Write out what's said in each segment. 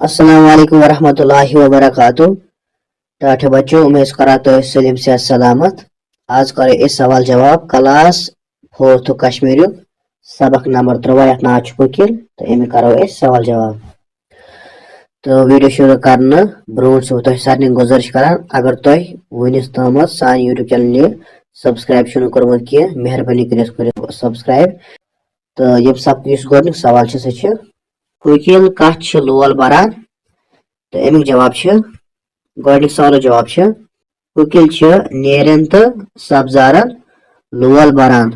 अस्सलाम वालेकुम वरहमतुल्लाहि वबरकातुह। टाटे बच्चों, उम्मीद करा तो सलीम से सलामत। आज करे इस सवाल जवाब क्लास 4th कश्मीर सबक नंबर 3 यथ ना वकील तो अमि करो सवाल जवाब। तो वीडियो शुरू करने ब्रोट सो सारे गुजारिश करान अगर तुम वनिस तम सान यूट्यूब चैनल सब्सक्राइब कर्मुत कह मेहरबानी कर सब्सक्राइब। तो ये सब गोडनिक सवाल सह वकील कत लोल बरान। तो अमिक जवाब गोडनिक सवाल जवाब वकील नेरन तो सब्जारन लोल बरान।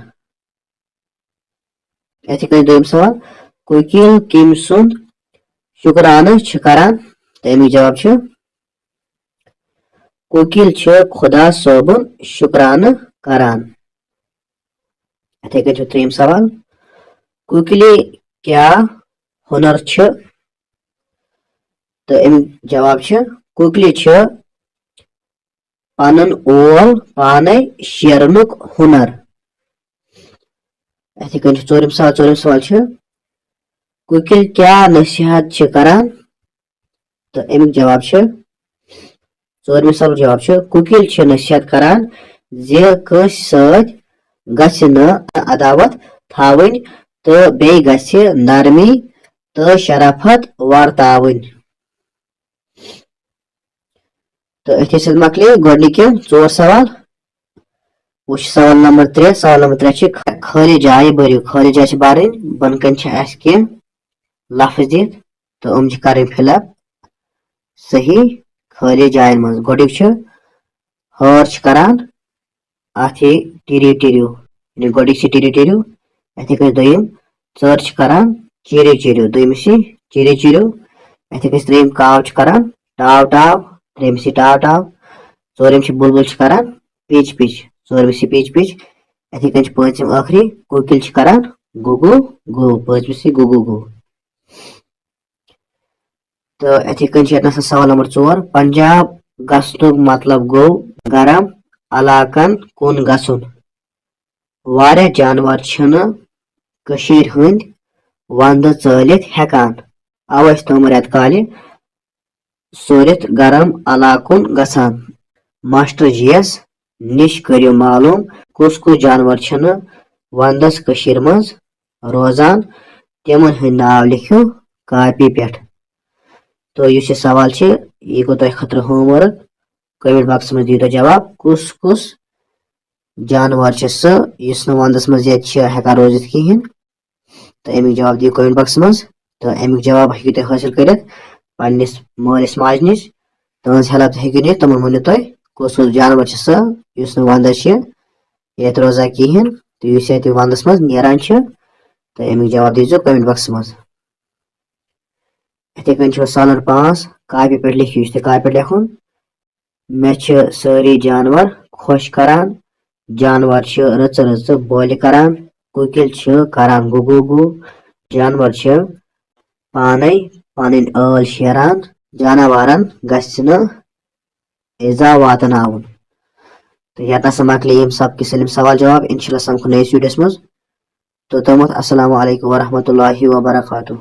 इथे कन दोयम सवाल वकील कम सुंद शुक्राना करान। तो अमिक जवाब वकील खुदा सोबुन शुक्राना करान। इथे कन त्रीम सवाल वकील क्या हुनर तो अमिक जवाब वकील पन ओल पाने शेरनुक हुनर। इथे कन चोरिम सवाल वकील क्या नसीहत करान। तो अमिक जवाब चोरम सवाल जवाब वकील नसीहत करान जे कस सत गछ न अदावत थावन तो बे गछ नरमी तो शराफत वर्तावन। तो अथे मकले गोडनिक 4 सवाल। वो सवाल नंबर 3 सवाल नंबर 3 खाली जाय भरियो खाली जाय भरन बन कन कह लफ्ज दित तो कर फिलअप सही खाली जायन मज। गोडिक हर करान अथ टिरी टिरियो यानी गोडिक टिरी टिरियो। इथे कन दोयम चर करान चिरे चिरियो दोयमिस चिरे चिरियो। इथे कन त्रेम काव करान टाव टाव त्रेमिस टाव टाव। चोरम बुलबुल करान पिच पिच चोरमिस पिच पिच। इथे कन पांचम आखिरी वकील करान गुगु गु पांचमिस गुगु गु। तो इथे कन सवाल नंबर 4 पंजाब गसनुक मतलब गो गरम इलाकन कुन गसुन। वारिया जानवर कशीर हंद वंद चलित हेकान अवै तम रेत काल सोरित गरम इलाकुन गसान। मास्टर जीएस निश करियो मालूम कुस कुस जानवर वंदस कशीर मज रोजान तिमन हंद नाव लिखियो कापी पे। तो इस सवाल यह गो तुम खतर होमवर्क कमेंट बॉक्स में दी जवाब कुस कुस जानवर सह वंदस मज हेकान रोजित कहें। तो अमिक जवाब दी कमेंट बॉक्स में। तो अमिक जवाब हेकु तुम हासिल कर पन्निस मालिस माज निश तहज हेल्प हेकु नी तमन वनो तुम कुस कुस जानवर सह वंदस ये रोजा कहें तो इस वंदस मज नेरान। तो अमिक जवाब दीजो कमेंट बॉक्स में। इथे कन सवाल नंबर 5 कापी पे लिखियो कापी पे लिखुन मे सारी जानवर खुश करान जानवर रच रच बोल करान वकील करान गुगु गु जानवर पाने पन आल शेरान जानवरन गन इजा वातनावन। तो यह मकले यम सब के सलीम सवाल जवाब इंशाल्लाह समखो नयस वीडियोस मज। तो तमत अस्सलाम वालेकुम वरहमतुल्लाहि वबरकातुह।